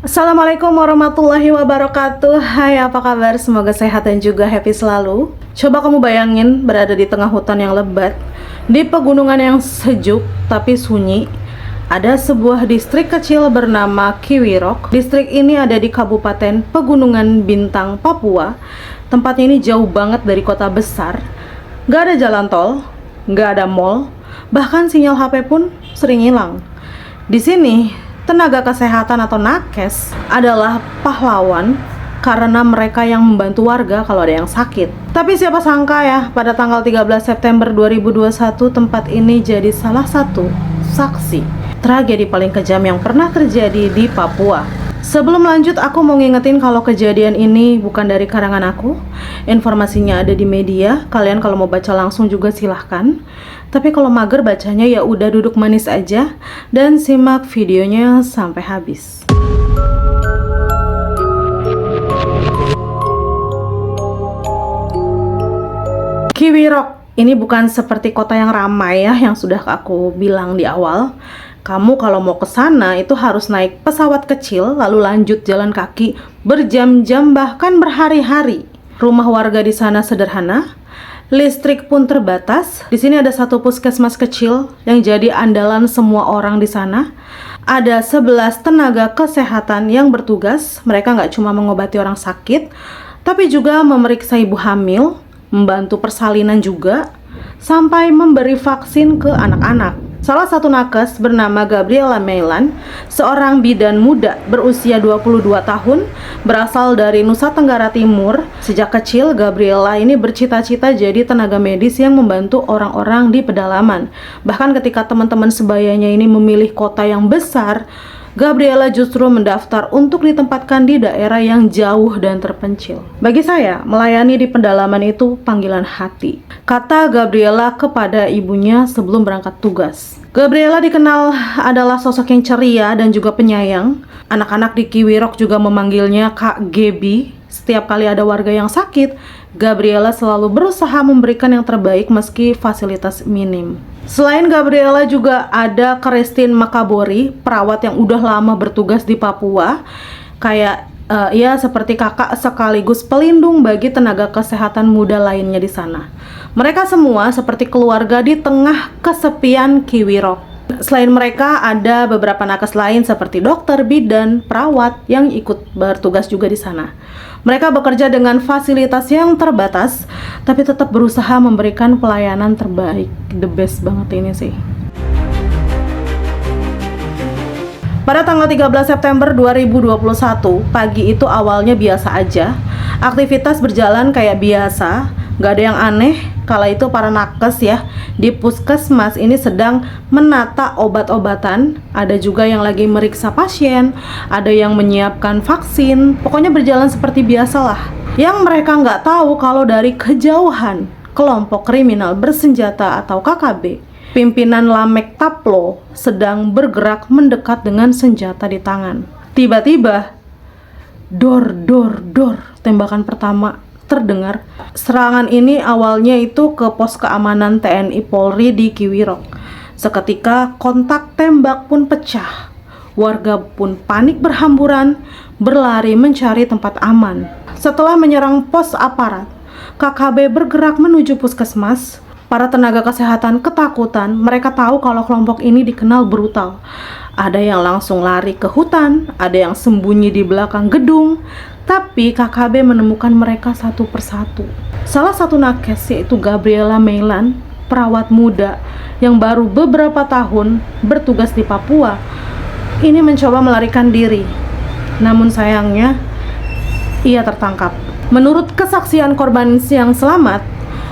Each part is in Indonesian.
Assalamualaikum warahmatullahi wabarakatuh. Hai, apa kabar? Semoga sehat dan juga happy selalu. Coba kamu bayangin berada di tengah hutan yang lebat, di pegunungan yang sejuk tapi sunyi. Ada sebuah distrik kecil bernama Kiwirok. Distrik ini ada di Kabupaten Pegunungan Bintang, Papua. Tempatnya ini jauh banget dari kota besar. Gak ada jalan tol, gak ada mall, bahkan sinyal HP pun sering hilang. Di sini tenaga kesehatan atau nakes adalah pahlawan karena mereka yang membantu warga kalau ada yang sakit. Tapi siapa sangka ya, pada tanggal 13 September 2021 tempat ini jadi salah satu saksi tragedi paling kejam yang pernah terjadi di Papua. Sebelum lanjut, aku mau ngingetin kalau kejadian ini bukan dari karangan aku. Informasinya ada di media. Kalian kalau mau baca langsung juga silahkan. Tapi kalau mager bacanya ya udah duduk manis aja dan simak videonya sampai habis. Kiwirok ini bukan seperti kota yang ramai ya, yang sudah aku bilang di awal. Kamu kalau mau ke sana itu harus naik pesawat kecil lalu lanjut jalan kaki berjam-jam bahkan berhari-hari. Rumah warga di sana sederhana, listrik pun terbatas. Di sini ada satu puskesmas kecil yang jadi andalan semua orang di sana. Ada 11 tenaga kesehatan yang bertugas. Mereka nggak cuma mengobati orang sakit, tapi juga memeriksa ibu hamil, membantu persalinan juga, sampai memberi vaksin ke anak-anak. Salah satu nakes bernama Gabriela Meilan, seorang bidan muda berusia 22 tahun, berasal dari Nusa Tenggara Timur. Sejak kecil, Gabriela ini bercita-cita jadi tenaga medis yang membantu orang-orang di pedalaman. Bahkan ketika teman-teman sebayanya ini memilih kota yang besar, Gabriela justru mendaftar untuk ditempatkan di daerah yang jauh dan terpencil. Bagi saya, melayani di pedalaman itu panggilan hati, kata Gabriela kepada ibunya sebelum berangkat tugas. Gabriela dikenal adalah sosok yang ceria dan juga penyayang. Anak-anak di Kiwirok juga memanggilnya Kak Gebi. Setiap kali ada warga yang sakit, Gabriela selalu berusaha memberikan yang terbaik meski fasilitas minim. Selain Gabriela juga ada Christine Makabori, perawat yang udah lama bertugas di Papua. Kayak ia seperti kakak sekaligus pelindung bagi tenaga kesehatan muda lainnya di sana. Mereka semua seperti keluarga di tengah kesepian Kiwirok. Selain mereka, ada beberapa nakes lain seperti dokter, bidan, perawat yang ikut bertugas juga di sana. Mereka bekerja dengan fasilitas yang terbatas, tapi tetap berusaha memberikan pelayanan terbaik. The best banget ini sih. Pada tanggal 13 September 2021, pagi itu awalnya biasa aja. Aktivitas berjalan kayak biasa, gak ada yang aneh. Kala itu para nakes ya di puskesmas ini sedang menata obat-obatan. Ada juga yang lagi meriksa pasien, ada yang menyiapkan vaksin. Pokoknya berjalan seperti biasalah. Yang mereka nggak tahu kalau dari kejauhan kelompok kriminal bersenjata atau KKB, pimpinan Lamek Taplo, sedang bergerak mendekat dengan senjata di tangan. Tiba-tiba, dor, tembakan pertama terdengar. Serangan ini awalnya itu ke pos keamanan TNI Polri di Kiwirok. Seketika kontak tembak pun pecah. Warga pun panik berhamburan, berlari mencari tempat aman. Setelah menyerang pos aparat, KKB bergerak menuju puskesmas. Para tenaga kesehatan ketakutan. Mereka tahu kalau kelompok ini dikenal brutal. Ada yang langsung lari ke hutan, ada yang sembunyi di belakang gedung. Tapi KKB menemukan mereka satu persatu. Salah satu nakes yaitu Gabriela Meilan, perawat muda yang baru beberapa tahun bertugas di Papua, ini mencoba melarikan diri. Namun sayangnya, ia tertangkap. Menurut kesaksian korban yang selamat,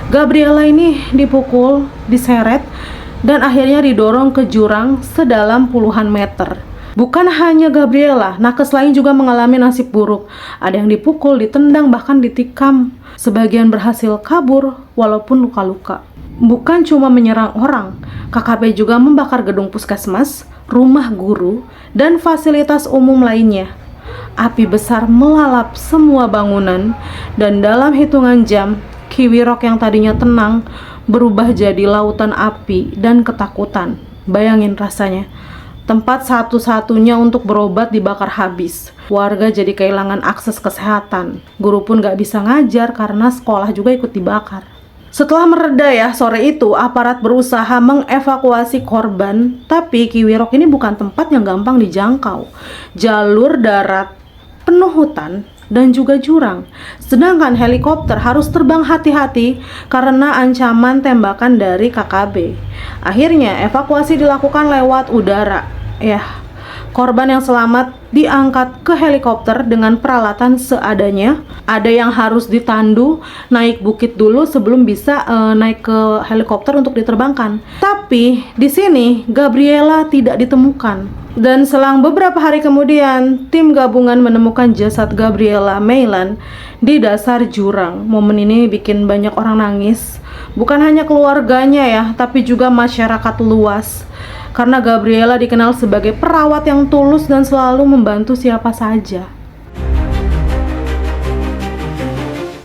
Gabriela ini dipukul, diseret, dan akhirnya didorong ke jurang sedalam puluhan meter. Bukan hanya Gabriela, nakes lain juga mengalami nasib buruk. Ada yang dipukul, ditendang, bahkan ditikam. Sebagian berhasil kabur walaupun luka-luka. Bukan cuma menyerang orang, KKB juga membakar gedung puskesmas, rumah guru, dan fasilitas umum lainnya. Api besar melalap semua bangunan, dan dalam hitungan jam, Kiwirok yang tadinya tenang berubah jadi lautan api dan ketakutan. Bayangin rasanya. Tempat satu-satunya untuk berobat dibakar habis. Warga jadi kehilangan akses kesehatan. Guru pun gak bisa ngajar karena sekolah juga ikut dibakar. Setelah mereda ya, sore itu aparat berusaha mengevakuasi korban. Tapi Kiwirok ini bukan tempat yang gampang dijangkau. Jalur darat penuh hutan dan juga jurang. Sedangkan helikopter harus terbang hati-hati karena ancaman tembakan dari KKB. Akhirnya evakuasi dilakukan lewat udara. Ya, korban yang selamat diangkat ke helikopter dengan peralatan seadanya. Ada yang harus ditandu naik bukit dulu sebelum bisa naik ke helikopter untuk diterbangkan. Tapi di sini Gabriela tidak ditemukan. Dan selang beberapa hari kemudian, tim gabungan menemukan jasad Gabriela Meilan di dasar jurang. Momen ini bikin banyak orang nangis. Bukan hanya keluarganya ya, tapi juga masyarakat luas. Karena Gabriela dikenal sebagai perawat yang tulus dan selalu membantu siapa saja.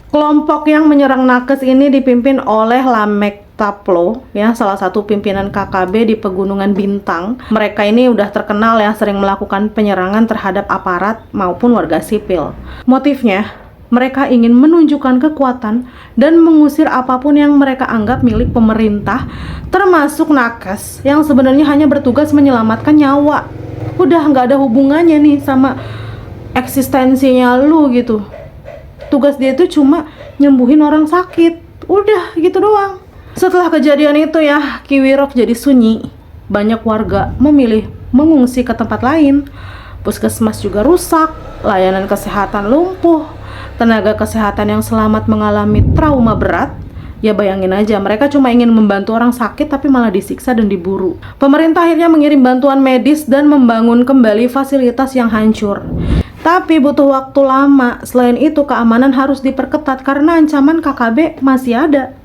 Kelompok yang menyerang nakes ini dipimpin oleh Lamek Taplo, ya, salah satu pimpinan KKB di Pegunungan Bintang. Mereka ini udah terkenal ya sering melakukan penyerangan terhadap aparat maupun warga sipil. Motifnya, mereka ingin menunjukkan kekuatan dan mengusir apapun yang mereka anggap milik pemerintah, termasuk nakes yang sebenarnya hanya bertugas menyelamatkan nyawa. Udah nggak ada hubungannya nih sama eksistensinya lu gitu. Tugas dia itu cuma nyembuhin orang sakit. Udah gitu doang. Setelah kejadian itu ya, Kiwirok jadi sunyi. Banyak warga memilih mengungsi ke tempat lain. Puskesmas juga rusak, layanan kesehatan lumpuh. Tenaga kesehatan yang selamat mengalami trauma berat. Ya bayangin aja, mereka cuma ingin membantu orang sakit tapi malah disiksa dan diburu. Pemerintah akhirnya mengirim bantuan medis dan membangun kembali fasilitas yang hancur. Tapi butuh waktu lama. Selain itu keamanan harus diperketat karena ancaman KKB masih ada.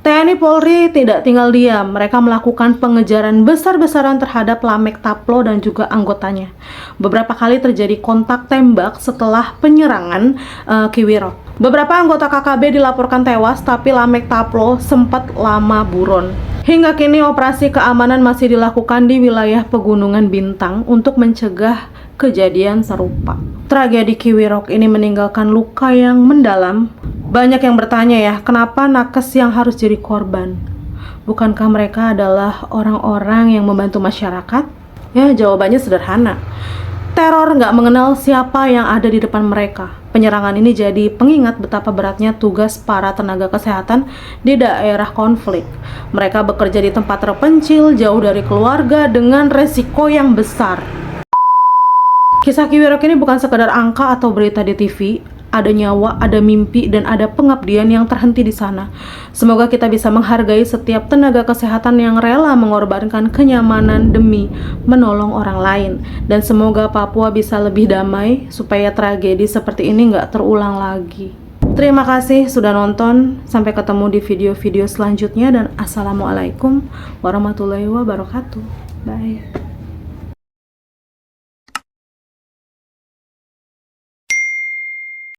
TNI Polri tidak tinggal diam. Mereka melakukan pengejaran besar-besaran terhadap Lamek Taplo dan juga anggotanya. Beberapa kali terjadi kontak tembak setelah penyerangan Kiwirok. Beberapa anggota KKB dilaporkan tewas, tapi Lamek Taplo sempat lama buron. Hingga kini operasi keamanan masih dilakukan di wilayah Pegunungan Bintang untuk mencegah kejadian serupa. Tragedi Kiwirok ini meninggalkan luka yang mendalam. Banyak yang bertanya ya, kenapa nakes yang harus jadi korban? Bukankah mereka adalah orang-orang yang membantu masyarakat? Ya, jawabannya sederhana. Teror nggak mengenal siapa yang ada di depan mereka. Penyerangan ini jadi pengingat betapa beratnya tugas para tenaga kesehatan di daerah konflik. Mereka bekerja di tempat terpencil, jauh dari keluarga, dengan resiko yang besar. Kisah Kiwirok ini bukan sekedar angka atau berita di TV. Ada nyawa, ada mimpi, dan ada pengabdian yang terhenti di sana. Semoga kita bisa menghargai setiap tenaga kesehatan yang rela mengorbankan kenyamanan demi menolong orang lain. Dan semoga Papua bisa lebih damai supaya tragedi seperti ini nggak terulang lagi. Terima kasih sudah nonton. Sampai ketemu di video-video selanjutnya dan Assalamualaikum warahmatullahi wabarakatuh. Bye.